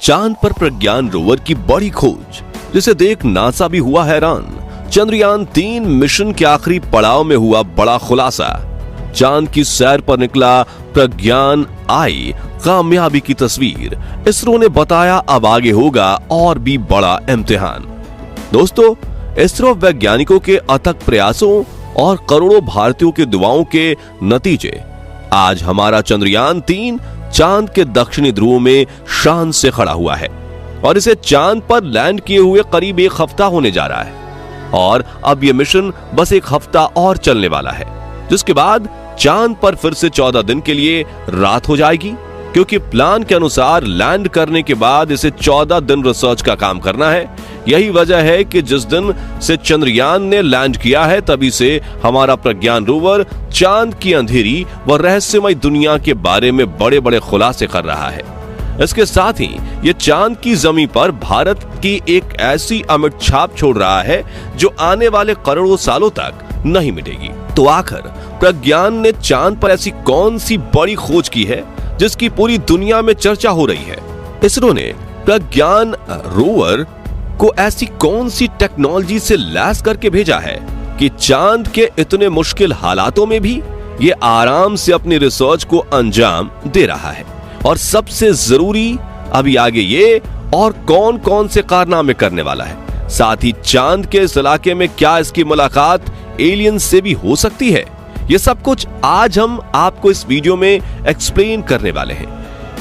चांद पर प्रज्ञान रोवर की बड़ी खोज, जिसे देख नासा भी हुआ हैरान। चंद्रयान 3 मिशन के आखिरी पड़ाव में हुआ बड़ा खुलासा। चांद की सैर पर निकला प्रज्ञान, आई कामयाबी की तस्वीर। इसरो ने बताया अब आगे होगा और भी बड़ा इम्तिहान। दोस्तों, इसरो वैज्ञानिकों के अथक प्रयासों और करोड़ों भारतीयों के दुआओं के नतीजे आज हमारा चंद्रयान 3 चांद के दक्षिणी ध्रुव में शान से खड़ा हुआ है और इसे चांद पर लैंड किए हुए करीब 1 हफ्ता होने जा रहा है। और अब यह मिशन बस 1 हफ्ता और चलने वाला है, जिसके बाद चांद पर फिर से 14 दिन के लिए रात हो जाएगी, क्योंकि प्लान के अनुसार लैंड करने के बाद इसे 14 दिन रिसर्च का काम करना है। यही वजह है कि जिस दिन से चंद्रयान ने लैंड किया है तभी से हमारा प्रज्ञान रोवर चांद की अंधेरी व रहस्यमय दुनिया के बारे में बड़े बड़े खुलासे कर रहा है। इसके साथ ही ये चांद की जमीन पर भारत की एक ऐसी अमिट छाप छोड़ रहा है जो आने वाले करोड़ों सालों तक नहीं मिटेगी। तो आखिर प्रज्ञान ने चांद पर ऐसी कौन सी बड़ी खोज की है जिसकी पूरी दुनिया में चर्चा हो रही है? इसरो ने प्रज्ञान रोवर को ऐसी कौन सी टेक्नोलॉजी से लैस करके भेजा है कि चांद के इतने मुश्किल हालातों में भी ये आराम से अपनी रिसर्च को अंजाम दे रहा है? और सबसे जरूरी अभी आगे ये और कौन कौन से कारनामे करने वाला है। साथ ही चांद के इस इलाके में क्या इसकी मुलाकात एलियन से भी हो सकती है? ये सब कुछ आज हम आपको इस वीडियो में एक्सप्लेन करने वाले हैं,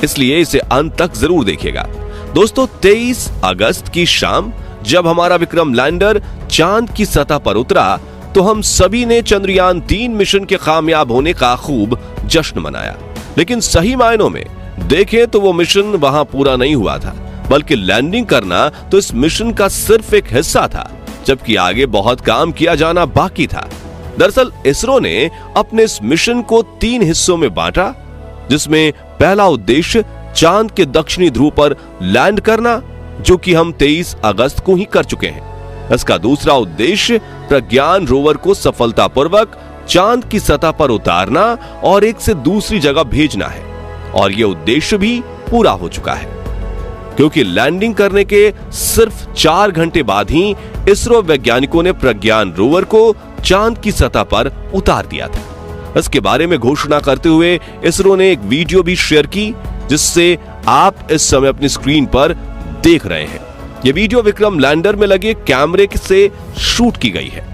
इसलिए इसे अंत तक जरूर देखिएगा। दोस्तों, 23 अगस्त की शाम जब हमारा विक्रम लैंडर चांद की सतह पर उतरा तो हम सभी ने चंद्रयान 3 मिशन के कामयाब होने का खूब जश्न मनाया। लेकिन सही मायनों में देखें तो वो मिशन वहां पूरा नहीं हुआ था, बल्कि लैंडिंग करना तो इस मिशन का सिर्फ एक हिस्सा था, जबकि आगे बहुत काम किया जाना बाकी था। दरअसल इसरो ने अपने इस मिशन को 3 हिस्सों में बांटा, जिसमें पहला उद्देश्य चांद के दक्षिणी ध्रुव पर लैंड करना, जो कि हम 23 अगस्त को ही कर चुके हैं। इसका दूसरा उद्देश्य प्रज्ञान रोवर को सफलतापूर्वक चांद की सतह पर उतारना और एक से दूसरी जगह भेजना है, और यह उद्देश्य भी पूरा हो चुका है, क्योंकि लैंडिंग करने के सिर्फ 4 घंटे बाद ही इसरो वैज्ञानिकों ने प्रज्ञान रोवर को चांद की सतह पर उतार दिया था। इसके बारे में घोषणा करते हुए इसरो ने एक वीडियो भी शेयर की, जिससे आप इस समय अपनी स्क्रीन पर देख रहे हैं। यह वीडियो विक्रम लैंडर में लगे कैमरे से शूट की गई है,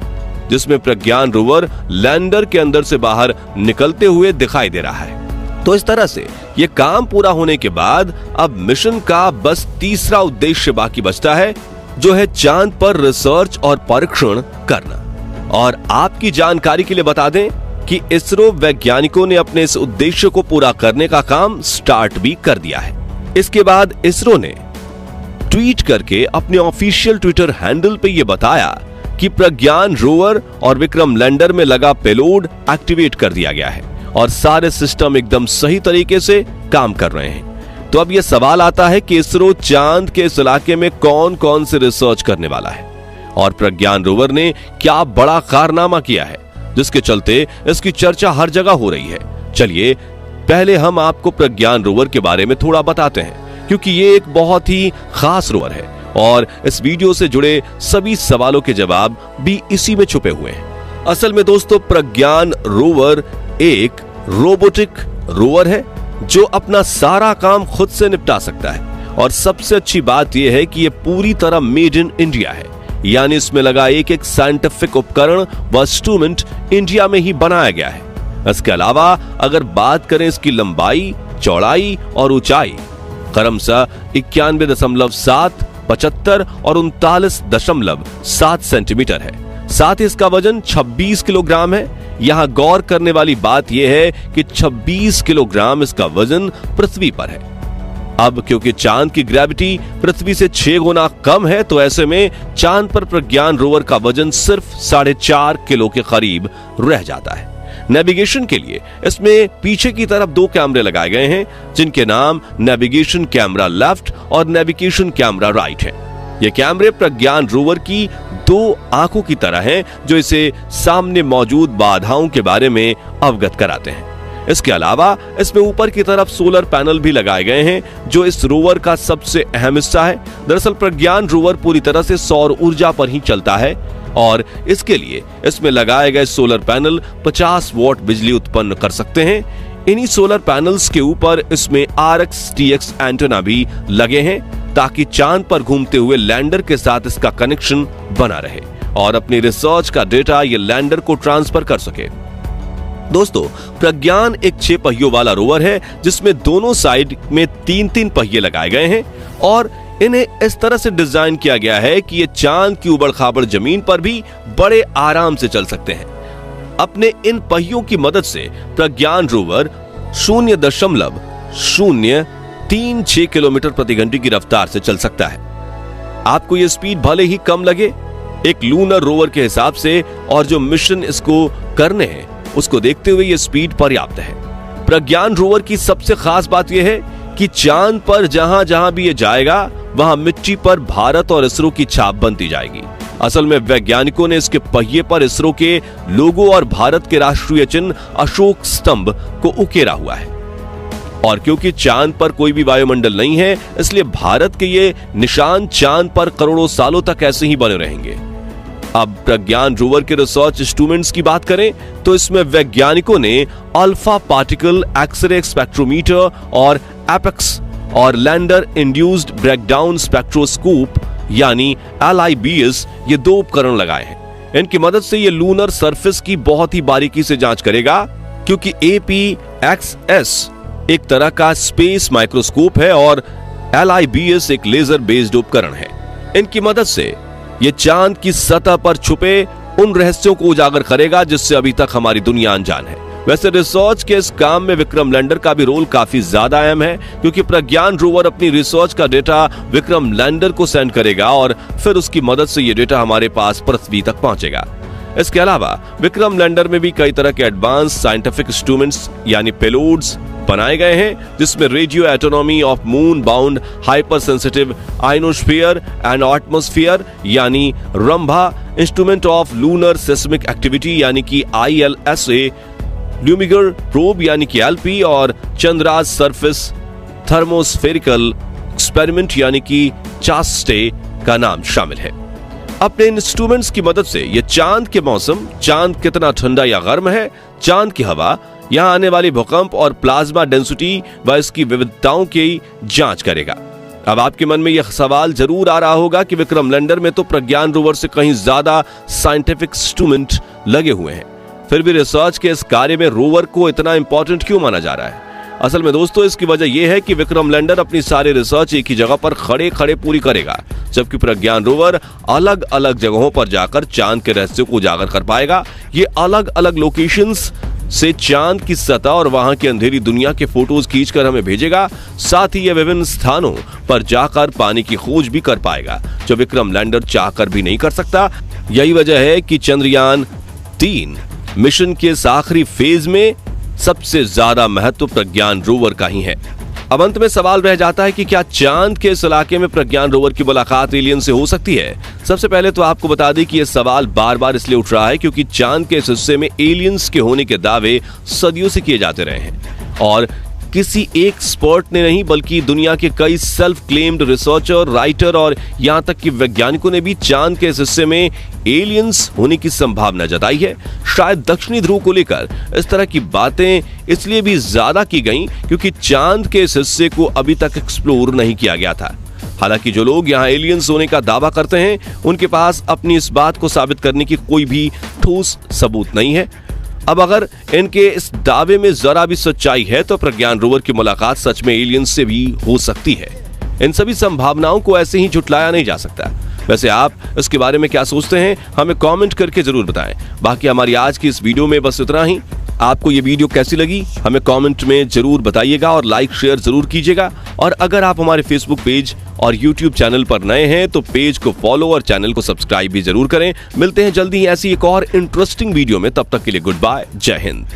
जिसमें प्रज्ञान रोवर लैंडर के अंदर से बाहर निकलते हुए दिखाई दे रहा है। तो इस तरह से यह काम पूरा होने के बाद अब मिशन का बस तीसरा उद्देश्य बाकी बचता है, जो है चांद पर रिसर्च और परीक्षण करना। और आपकी जानकारी के लिए बता दें कि इसरो वैज्ञानिकों ने अपने इस उद्देश्य को पूरा करने का काम स्टार्ट भी कर दिया है। इसके बाद इसरो ने ट्वीट करके अपने ऑफिशियल ट्विटर हैंडल पे यह बताया कि प्रज्ञान रोवर और विक्रम लैंडर में लगा पेलोड एक्टिवेट कर दिया गया है और सारे सिस्टम एकदम सही तरीके से काम कर रहे हैं। तो अब यह सवाल आता है कि इसरो चांद के इस इलाके में कौन कौन से रिसर्च करने वाला है और प्रज्ञान रोवर ने क्या बड़ा कारनामा किया है, जिसके चलते इसकी चर्चा हर जगह हो रही है। चलिए पहले हम आपको प्रज्ञान रोवर के बारे में थोड़ा बताते हैं, क्योंकि ये एक बहुत ही खास रोवर है और इस वीडियो से जुड़े सभी सवालों के जवाब भी इसी में छुपे हुए हैं। असल में दोस्तों, प्रज्ञान रोवर एक रोबोटिक रोवर है जो अपना सारा काम खुद से निपटा सकता है। और सबसे अच्छी बात यह है कि यह पूरी तरह मेड इन इंडिया है, यानी इसमें लगा एक एक साइंटिफिक उपकरण व इंस्ट्रूमेंट इंडिया में ही बनाया गया है। इसके अलावा अगर बात करें इसकी लंबाई, चौड़ाई और ऊंचाई, क्रमशः 91.7, 75 और 39.7 सेंटीमीटर है। साथ ही इसका वजन 26 किलोग्राम है। यहाँ गौर करने वाली बात यह है कि 26 किलोग्राम इसका वजन पृथ्वी पर है। अब क्योंकि चांद की ग्रेविटी पृथ्वी से 6 गुना कम है, तो ऐसे में चांद पर प्रज्ञान रोवर का वजन सिर्फ 4.5 किलो के करीब रह जाता है। नेविगेशन के लिए इसमें पीछे की तरफ 2 कैमरे लगाए गए हैं, जिनके नाम नेविगेशन कैमरा लेफ्ट और नेविगेशन कैमरा राइट है। ये कैमरे प्रज्ञान रोवर की 2 आंखों की तरह हैं, जो इसे सामने मौजूद बाधाओं के बारे में अवगत कराते हैं। इसके अलावा इसमें ऊपर की तरफ सोलर पैनल भी लगाए गए हैं, जो इस रोवर का सबसे अहम हिस्सा है। दरअसल प्रज्ञान रोवर पूरी तरह से सौर ऊर्जा पर ही चलता है और इसके लिए इसमें लगाए गए सोलर पैनल 50 वॉट बिजली उत्पन्न कर सकते हैं। इन्हीं सोलर पैनल्स के ऊपर इसमें RX-TX एंटेना भी लगे हैं ताकि चांद पर घूमते हुए लैंडर के साथ इसका कनेक्शन बना रहे और अपनी रिसर्च का डेटा ये लैंडर को ट्रांसफर कर सके। दोस्तों, प्रज्ञान एक 6 पहियों वाला रोवर है जिसमें दोनों साइड में 3-3 पहिए लगाए गए हैं और इन्हें इस तरह से डिजाइन किया गया है कि ये चांद की उबड़ खाबड़ जमीन पर भी बड़े आराम से चल सकते हैं। अपने इन पहियों की मदद से प्रज्ञान रोवर 0.036 किलोमीटर प्रति घंटे की रफ्तार से चल सकता है। आपको यह स्पीड भले ही कम लगे एक लूनर रोवर के हिसाब से, और जो मिशन इसको करने हैं उसको देखते हुए यह स्पीड पर्याप्त है। प्रज्ञान रोवर की सबसे खास बात यह है कि चांद पर जहां जहां भी ये जाएगा वहां मिट्टी पर भारत और इसरो की छाप बनती जाएगी। असल में वैज्ञानिकों ने इसके पहिए पर इसरो के लोगो और भारत के राष्ट्रीय चिन्ह अशोक स्तंभ को उकेरा हुआ है। और क्योंकि चांद पर कोई भी वायुमंडल नहीं है, इसलिए भारत के ये निशान चांद पर करोड़ों सालों तक ऐसे ही बने रहेंगे। अब प्रज्ञान रोवर के रिसर्च इंस्ट्रूमेंट्स की बात करें तो इसमें वैज्ञानिकों ने अल्फा पार्टिकल एक्सरे स्पेक्ट्रोमीटर और एपेक्स और लैंडर इंड्यूस्ड ब्रेकडाउन स्पेक्ट्रोस्कोप यानी LIBS ये 2 उपकरण लगाए हैं। इनकी मदद से ये लूनर सरफेस की बहुत ही बारीकी से जांच करेगा, क्योंकि APXS एक तरह का स्पेस माइक्रोस्कोप है और LIBS एक लेजर बेस्ड उपकरण है। इनकी मदद से ये चांद की सतह पर छुपे उन रहस्यों को उजागर करेगा जिससे अभी तक हमारी दुनिया अनजान है। वैसे रिसर्च के इस काम में विक्रम लैंडर का भी रोल काफी ज्यादा अहम है, क्योंकि प्रज्ञान रोवर अपनी रिसर्च का डेटा विक्रम लैंडर को सेंड करेगा और फिर उसकी मदद से ये डेटा हमारे पास पृथ्वी तक पहुंचेगा। इसके अलावा विक्रम लैंडर में भी कई तरह के एडवांस साइंटिफिक इंस्ट्रूमेंट्स यानी पेलोड्स बनाए गए हैं, जिसमें radio anatomy of moon bound hyper sensitive ionosphere and atmosphere यानी Rambha, instrument of lunar seismic activity यानी कि ILSA, ल्यूमिगर प्रोब यानी कि LP और चंद्राज सरफेस थर्मोस्फेरिकल एक्सपेरिमेंट यानी कि चास्टे का नाम शामिल है। अपने इंस्ट्रूमेंट्स की मदद से यह चांद के मौसम, चांद कितना ठंडा या गर्म है, चांद की हवा, यहां आने वाली भूकंप और प्लाज्मा डेंसिटी व इसकी विविधताओं की जांच करेगा। अब आपके मन में यह सवाल जरूर आ रहा होगा कि विक्रम लैंडर में तो प्रज्ञान रोवर से कहीं ज्यादा साइंटिफिक इंस्ट्रूमेंट लगे हुए हैं, फिर भी रिसर्च के इस कार्य में रोवर को इतना इंपॉर्टेंट क्यों माना जा रहा है? असल में दोस्तों, इसकी वजह यह है कि विक्रम लैंडर अपनी सारी रिसर्च एक ही जगह पर खड़े खड़े पूरी करेगा, जबकि प्रज्ञान रोवर अलग अलग जगहों पर जाकर चांद के रहस्यों को उजागर कर पाएगा। ये अलग अलग लोकेशंस से चांद की सतह और वहां की अंधेरी दुनिया के फोटोज खींचकर हमें भेजेगा। साथ ही यह विभिन्न स्थानों पर जाकर पानी की खोज भी कर पाएगा, जो विक्रम लैंडर चाहकर भी नहीं कर सकता। यही वजह है कि चंद्रयान 3 मिशन के इस आखिरी फेज में सबसे ज्यादा महत्व प्रज्ञान रोवर का ही है। अब अंत में सवाल रह जाता है कि क्या चांद के इस इलाके में प्रज्ञान रोवर की मुलाकात एलियन से हो सकती है? सबसे पहले तो आपको बता दें कि यह सवाल बार बार इसलिए उठ रहा है क्योंकि चांद के इस हिस्से में एलियंस के होने के दावे सदियों से किए जाते रहे हैं और किसी एक एक्सपर्ट ने नहीं बल्कि दुनिया के कई सेल्फ क्लेम्ड रिसर्चर, राइटर और यहां तक कि वैज्ञानिकों ने भी चांद के इस हिस्से में एलियंस होने की संभावना जताई है। शायद दक्षिणी ध्रुव को लेकर इस तरह की बातें इसलिए भी ज्यादा की गईं क्योंकि चांद के इस हिस्से को अभी तक एक्सप्लोर नहीं किया गया था। हालांकि जो लोग यहां एलियंस होने का दावा करते हैं उनके पास अपनी इस बात को साबित करने की कोई भी ठोस सबूत नहीं है। अब अगर इनके इस दावे में जरा भी सच्चाई है तो प्रज्ञान रोवर की मुलाकात सच में एलियंस से भी हो सकती है। इन सभी संभावनाओं को ऐसे ही झुटलाया नहीं जा सकता। वैसे आप इसके बारे में क्या सोचते हैं, हमें कमेंट करके जरूर बताएं। बाकी हमारी आज की इस वीडियो में बस इतना ही। आपको ये वीडियो कैसी लगी हमें कमेंट में जरूर बताइएगा और लाइक शेयर जरूर कीजिएगा। और अगर आप हमारे फेसबुक पेज और यूट्यूब चैनल पर नए हैं तो पेज को फॉलो और चैनल को सब्सक्राइब भी जरूर करें। मिलते हैं जल्दी ही ऐसी एक और इंटरेस्टिंग वीडियो में, तब तक के लिए गुड बाय, जय हिंद।